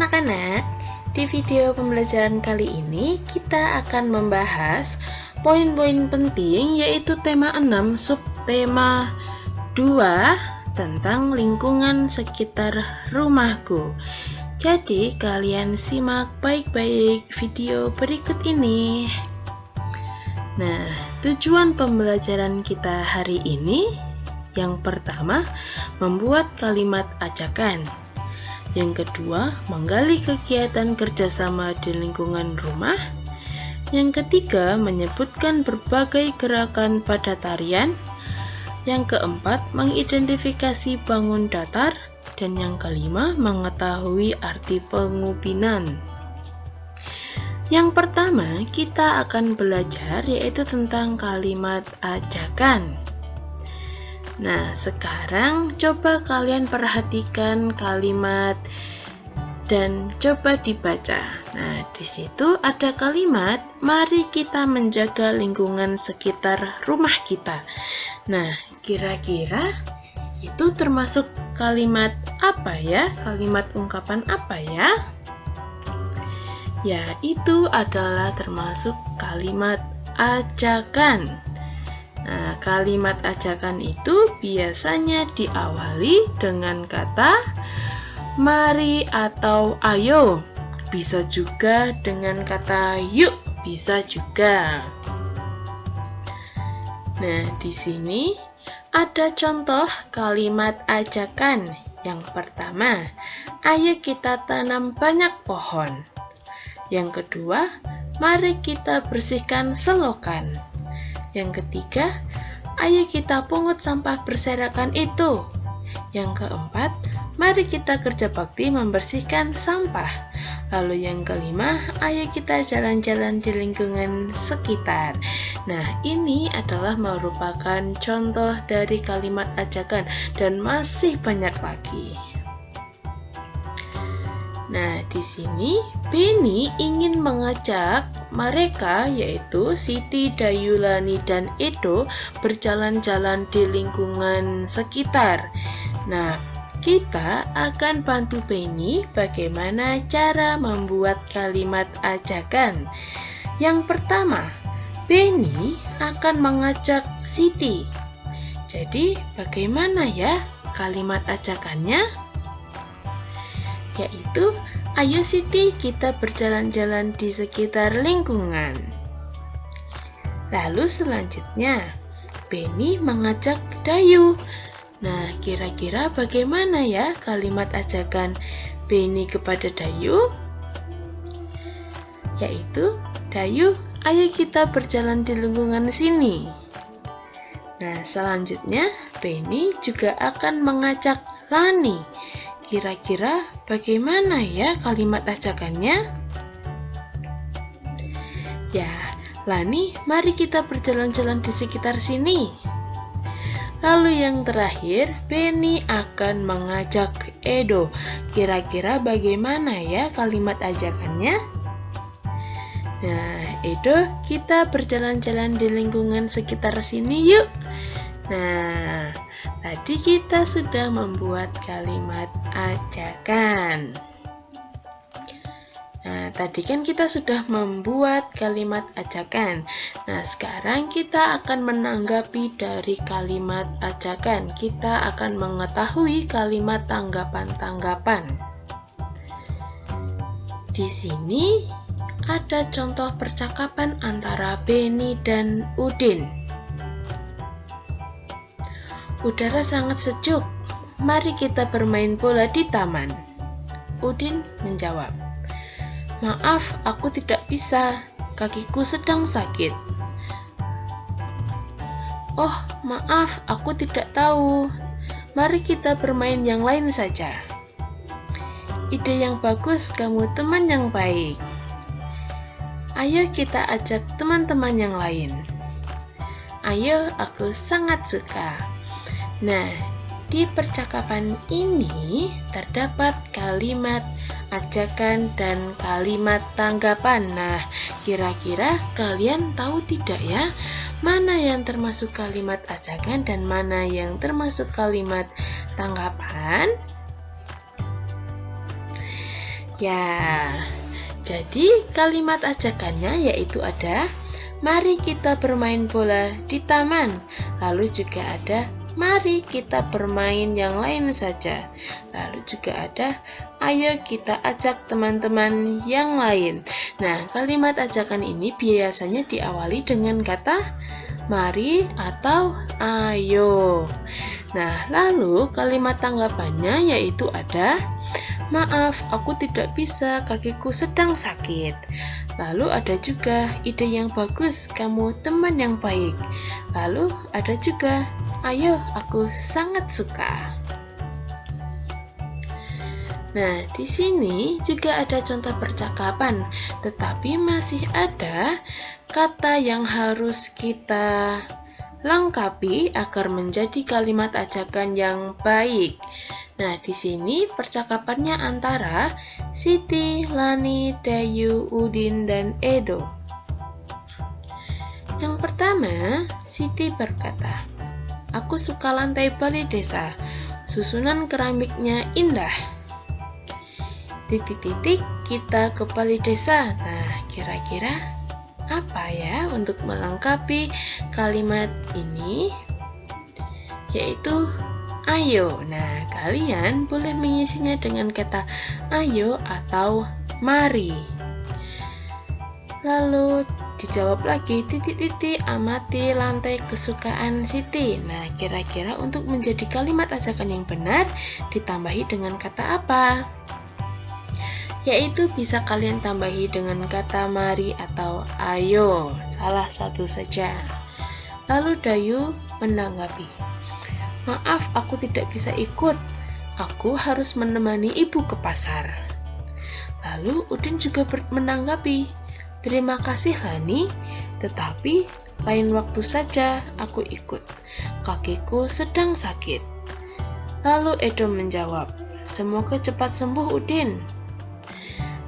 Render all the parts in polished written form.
anak-anak, di video pembelajaran kali ini kita akan membahas poin-poin penting yaitu tema 6 subtema 2 tentang lingkungan sekitar rumahku. Jadi kalian simak baik-baik video berikut ini. Nah, tujuan pembelajaran kita hari ini yang pertama, membuat kalimat ajakan. Yang kedua, menggali kegiatan kerjasama di lingkungan rumah. Yang ketiga, menyebutkan berbagai gerakan pada tarian. Yang keempat, mengidentifikasi bangun datar. Dan yang kelima, mengetahui arti pengubinan. Yang pertama, kita akan belajar yaitu tentang kalimat ajakan. Nah, sekarang coba kalian perhatikan kalimat dan coba dibaca. Nah, di situ ada kalimat, mari kita menjaga lingkungan sekitar rumah kita. Nah, kira-kira itu termasuk kalimat apa ya? Kalimat ungkapan apa ya? Ya, itu adalah termasuk kalimat ajakan. Nah, kalimat ajakan itu biasanya diawali dengan kata mari atau ayo. Bisa juga dengan kata yuk, bisa juga. Nah, di sini ada contoh kalimat ajakan. Yang pertama, ayo kita tanam banyak pohon. Yang kedua, mari kita bersihkan selokan. Yang ketiga, ayo kita pungut sampah berserakan itu. Yang keempat, mari kita kerja bakti membersihkan sampah. Lalu yang kelima, ayo kita jalan-jalan di lingkungan sekitar. Nah, ini adalah merupakan contoh dari kalimat ajakan dan masih banyak lagi. Nah, di sini Beni ingin mengajak mereka yaitu Siti, Dayulani, dan Edo berjalan-jalan di lingkungan sekitar. Nah, kita akan bantu Beni bagaimana cara membuat kalimat ajakan. Yang pertama, Beni akan mengajak Siti. Jadi, bagaimana ya kalimat ajakannya? Yaitu, ayo Siti kita berjalan-jalan di sekitar lingkungan. Lalu selanjutnya, Beni mengajak Dayu. Nah, kira-kira bagaimana ya kalimat ajakan Beni kepada Dayu? Yaitu, Dayu, ayo kita berjalan di lingkungan sini. Nah, selanjutnya Beni juga akan mengajak Lani. Kira-kira bagaimana ya kalimat ajakannya? Ya, Lani, mari kita berjalan-jalan di sekitar sini. Lalu yang terakhir, Beni akan mengajak Edo. Kira-kira bagaimana ya kalimat ajakannya? Nah, Edo, kita berjalan-jalan di lingkungan sekitar sini yuk. Nah, tadi kita sudah membuat kalimat ajakan. Nah, tadi kan kita sudah membuat kalimat ajakan. Nah, sekarang kita akan menanggapi dari kalimat ajakan. Kita akan mengetahui kalimat tanggapan-tanggapan. Di sini ada contoh percakapan antara Beni dan Udin. Udara sangat sejuk, mari kita bermain bola di taman. Udin menjawab, maaf, aku tidak bisa, kakiku sedang sakit. Oh, maaf, aku tidak tahu, mari kita bermain yang lain saja. Ide yang bagus, kamu teman yang baik. Ayo kita ajak teman-teman yang lain. Ayo, aku sangat suka. Nah, di percakapan ini terdapat kalimat ajakan dan kalimat tanggapan. Nah, kira-kira kalian tahu tidak ya, mana yang termasuk kalimat ajakan dan mana yang termasuk kalimat tanggapan? Ya, jadi kalimat ajakannya yaitu ada, mari kita bermain bola di taman. Lalu juga ada, mari kita bermain yang lain saja. Lalu juga ada, ayo kita ajak teman-teman yang lain. Nah, kalimat ajakan ini biasanya diawali dengan kata mari atau ayo. Nah, lalu kalimat tanggapannya yaitu ada, maaf, aku tidak bisa, kakiku sedang sakit. Lalu ada juga, ide yang bagus, kamu teman yang baik. Lalu ada juga, ayo, aku sangat suka. Nah, di sini juga ada contoh percakapan, tetapi masih ada kata yang harus kita lengkapi agar menjadi kalimat ajakan yang baik. Nah, di sini percakapannya antara Siti, Lani, Dayu, Udin, dan Edo. Yang pertama, Siti berkata, aku suka lantai balai desa, susunan keramiknya indah. Titik-titik, kita ke balai desa. Nah, kira-kira apa ya untuk melengkapi kalimat ini? Yaitu ayo. Nah, kalian boleh mengisinya dengan kata ayo atau mari. Lalu dijawab lagi, titik-titik, amati lantai kesukaan Siti. Nah, kira-kira untuk menjadi kalimat ajakan yang benar ditambahi dengan kata apa? Yaitu bisa kalian tambahi dengan kata mari atau ayo, salah satu saja. Lalu Dayu menanggapi, maaf, aku tidak bisa ikut, aku harus menemani ibu ke pasar. Lalu Udin juga menanggapi, terima kasih Lani, tetapi lain waktu saja aku ikut, kakiku sedang sakit. Lalu Edo menjawab, semoga cepat sembuh Udin.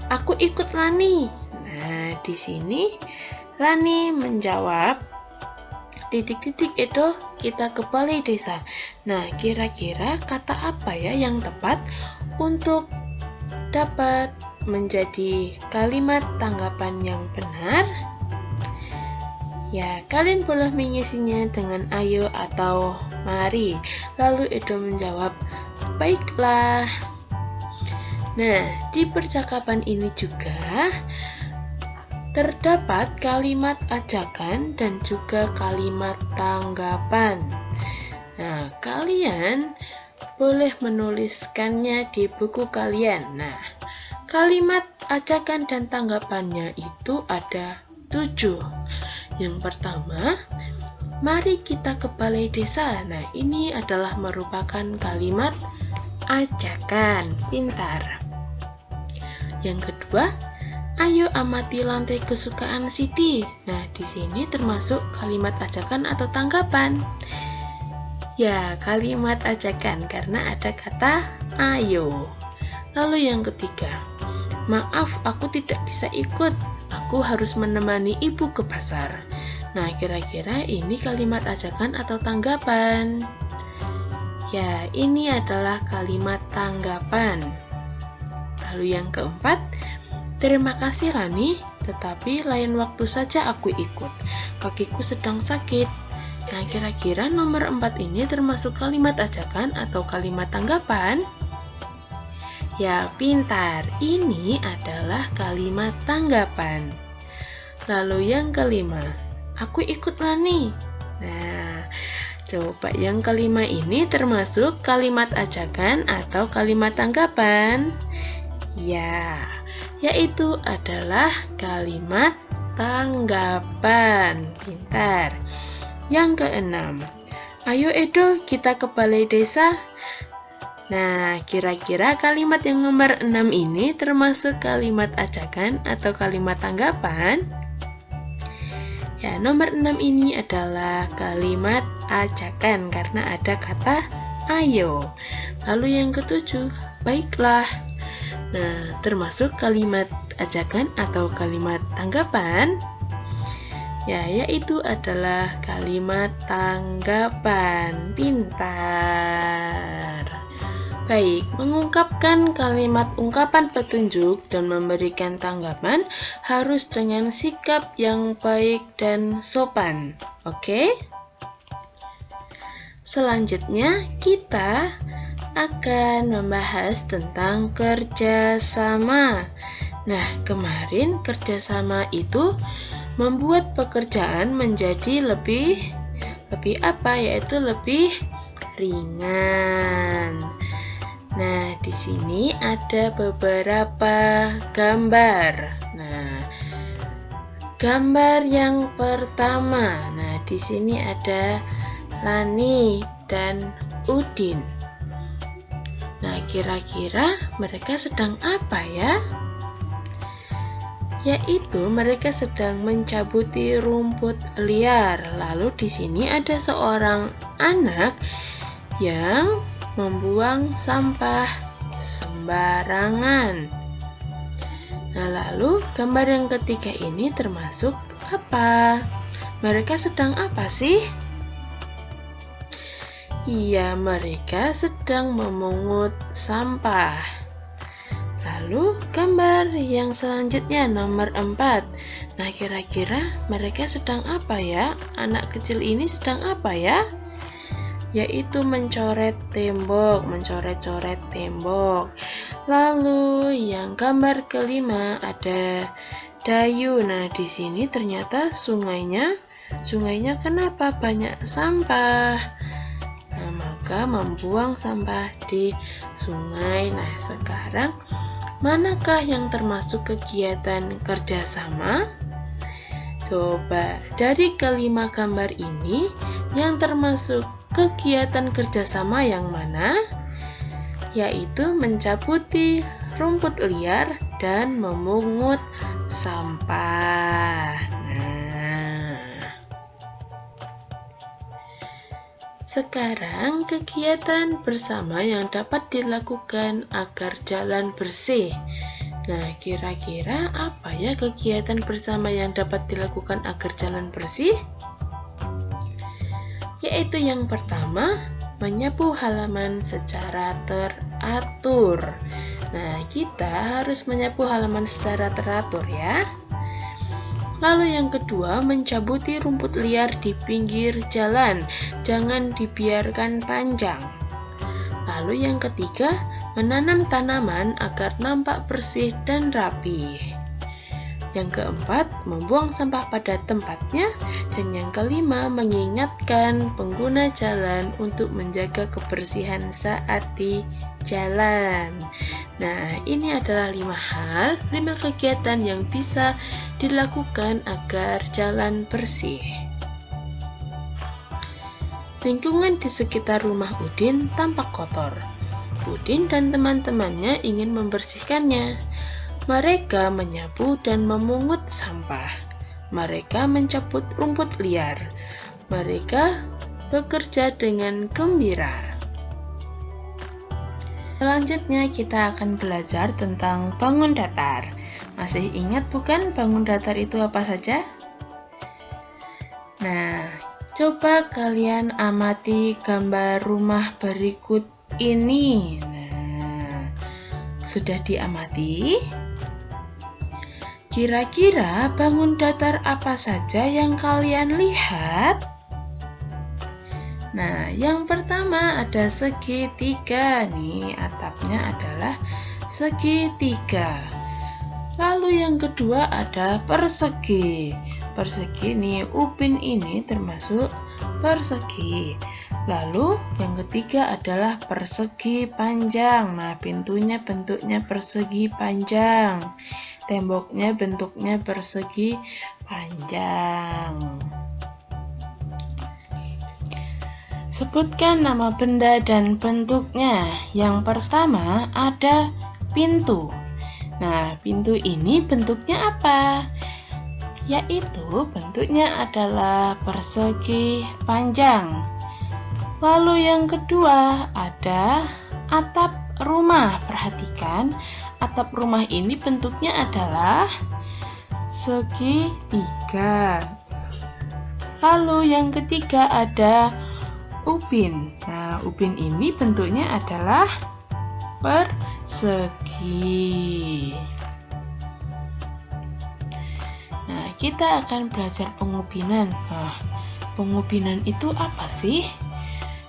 Aku ikut Lani. Nah, di sini Lani menjawab, titik-titik Edo, kita ke balai desa. Nah, kira-kira kata apa ya yang tepat untuk dapat menjadi kalimat tanggapan yang benar? Ya, kalian boleh mengisinya dengan ayo atau mari. Lalu Edo menjawab, baiklah. Nah, di percakapan ini juga terdapat kalimat ajakan dan juga kalimat tanggapan. Nah, kalian boleh menuliskannya di buku kalian. Nah, kalimat ajakan dan tanggapannya itu ada 7. Yang pertama, mari kita ke balai desa. Nah, ini adalah merupakan kalimat ajakan, pintar. Yang kedua, ayo amati lantai kesukaan Siti. Nah, di sini termasuk kalimat ajakan atau tanggapan. Ya, kalimat ajakan karena ada kata ayo. Lalu yang ketiga, maaf, aku tidak bisa ikut. Aku harus menemani ibu ke pasar. Nah, kira-kira ini kalimat ajakan atau tanggapan? Ya, ini adalah kalimat tanggapan. Lalu yang keempat, terima kasih Rani, tetapi lain waktu saja aku ikut. Kakiku sedang sakit. Nah, kira-kira nomor 4 ini termasuk kalimat ajakan atau kalimat tanggapan? Ya, pintar. Ini adalah kalimat tanggapan. Lalu yang kelima, aku ikut Lani. Nah, coba yang kelima ini termasuk kalimat ajakan atau kalimat tanggapan? Ya, yaitu adalah kalimat tanggapan. Pintar. Yang keenam, ayo Edo, kita ke balai desa. Nah, kira-kira kalimat yang nomor 6 ini termasuk kalimat ajakan atau kalimat tanggapan? Ya, nomor 6 ini adalah kalimat ajakan karena ada kata ayo. Lalu yang ketujuh, baiklah. Nah, termasuk kalimat ajakan atau kalimat tanggapan? Ya, yaitu adalah kalimat tanggapan. Pintar. Baik, mengungkapkan kalimat ungkapan petunjuk dan memberikan tanggapan harus dengan sikap yang baik dan sopan. Oke? Selanjutnya, kita akan membahas tentang kerjasama. Nah, kemarin kerjasama itu membuat pekerjaan menjadi lebih yaitu lebih ringan. Nah, di sini ada beberapa gambar. Nah, gambar yang pertama. Nah, di sini ada Lani dan Udin. Nah, kira-kira mereka sedang apa ya? Yaitu mereka sedang mencabuti rumput liar. Lalu di sini ada seorang anak yang membuang sampah sembarangan. Nah, lalu gambar yang ketiga ini termasuk apa? Mereka sedang apa sih? Iya, mereka sedang memungut sampah. Lalu gambar yang selanjutnya nomor 4. Nah, kira-kira mereka sedang apa ya? Anak kecil ini sedang apa ya? Yaitu mencoret mencoret-coret tembok. Lalu yang gambar kelima ada Dayu. Nah, di sini ternyata sungainya kenapa banyak sampah? Nah, maka membuang sampah di sungai. Nah, sekarang manakah yang termasuk kegiatan kerjasama? Coba dari kelima gambar ini yang termasuk kegiatan kerjasama yang mana? Yaitu mencabuti rumput liar dan memungut sampah. Nah, sekarang kegiatan bersama yang dapat dilakukan agar jalan bersih. Nah, kira-kira apa ya kegiatan bersama yang dapat dilakukan agar jalan bersih? Yaitu yang pertama, menyapu halaman secara teratur. Nah, kita harus menyapu halaman secara teratur ya. Lalu yang kedua, mencabuti rumput liar di pinggir jalan, jangan dibiarkan panjang. Lalu yang ketiga, menanam tanaman agar nampak bersih dan rapi. Yang keempat, membuang sampah pada tempatnya. Dan yang kelima, mengingatkan pengguna jalan untuk menjaga kebersihan saat di jalan. Nah, ini adalah 5 kegiatan yang bisa dilakukan agar jalan bersih. Lingkungan di sekitar rumah Udin tampak kotor. Udin dan teman-temannya ingin membersihkannya. Mereka menyapu dan memungut sampah. Mereka mencabut rumput liar. Mereka bekerja dengan gembira. Selanjutnya kita akan belajar tentang bangun datar. Masih ingat bukan bangun datar itu apa saja? Nah, coba kalian amati gambar rumah berikut ini. Nah, sudah diamati? Kira-kira bangun datar apa saja yang kalian lihat? Nah, yang pertama ada segitiga nih, atapnya adalah segitiga. Lalu yang kedua ada persegi. Persegi nih, Upin ini termasuk persegi. Lalu yang ketiga adalah persegi panjang. Nah, pintunya bentuknya persegi panjang. Temboknya bentuknya persegi panjang. Sebutkan nama benda dan bentuknya. Yang pertama ada pintu. Nah, pintu ini bentuknya apa? Yaitu bentuknya adalah persegi panjang. Lalu yang kedua ada atap rumah. Perhatikan, atap rumah ini bentuknya adalah segitiga. Lalu yang ketiga ada ubin. Nah, ubin ini bentuknya adalah persegi. Nah, kita akan belajar pengubinan. Nah, pengubinan itu apa sih?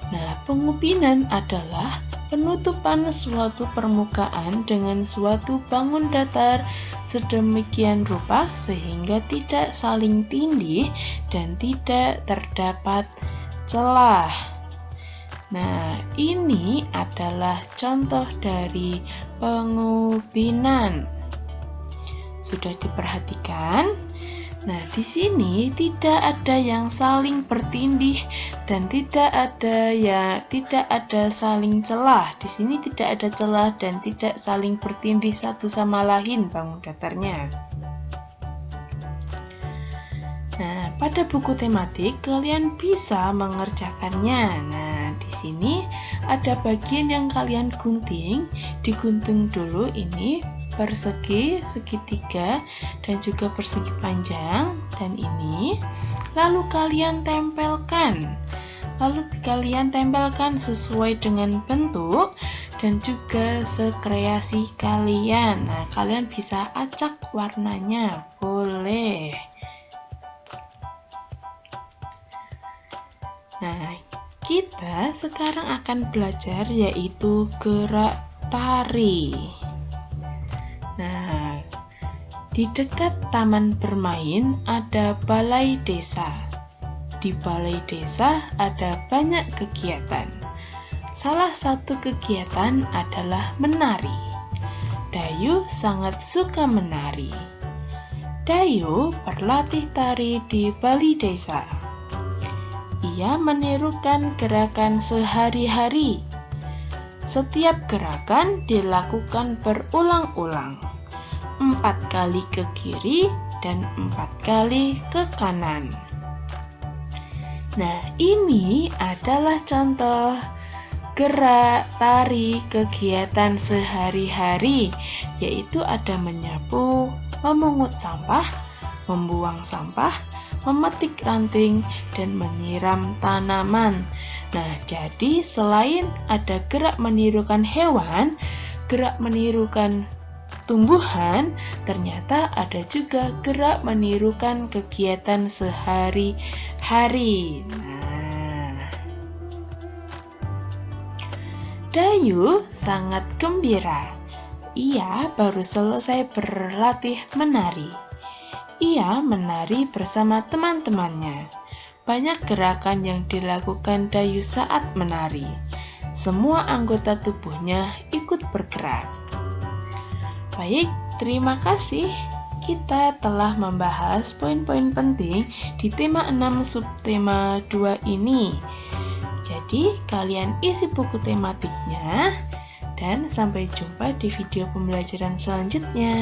Nah, pengubinan adalah penutupan suatu permukaan dengan suatu bangun datar sedemikian rupa sehingga tidak saling tindih dan tidak terdapat celah. Nah, ini adalah contoh dari pengubinan. Sudah diperhatikan? Nah, di sini tidak ada yang saling bertindih dan tidak ada saling celah. Di sini tidak ada celah dan tidak saling bertindih satu sama lain bangun datarnya. Nah, pada buku tematik kalian bisa mengerjakannya. Nah, di sini ada bagian yang kalian gunting, digunting dulu ini persegi, segitiga, dan juga persegi panjang, dan ini lalu kalian tempelkan. Sesuai dengan bentuk dan juga sekreasi kalian. Nah, kalian bisa acak warnanya, boleh. Nah, kita sekarang akan belajar yaitu gerak tari. Nah, di dekat taman bermain ada balai desa. Di balai desa ada banyak kegiatan. Salah satu kegiatan adalah menari. Dayu sangat suka menari. Dayu berlatih tari di balai desa. Ia menirukan gerakan sehari-hari. Setiap gerakan dilakukan berulang-ulang, 4 kali ke kiri dan 4 kali ke kanan. Nah, ini adalah contoh gerak tari kegiatan sehari-hari, yaitu ada menyapu, memungut sampah, membuang sampah, memetik ranting, dan menyiram tanaman. Nah, jadi selain ada gerak menirukan hewan, gerak menirukan tumbuhan, ternyata ada juga gerak menirukan kegiatan sehari-hari. Nah, Dayu sangat gembira. Ia baru selesai berlatih menari. Ia menari bersama teman-temannya. Banyak gerakan yang dilakukan Dayu saat menari. Semua anggota tubuhnya ikut bergerak. Baik, terima kasih. Kita telah membahas poin-poin penting di tema 6 subtema 2 ini. Jadi, kalian isi buku tematiknya dan sampai jumpa di video pembelajaran selanjutnya.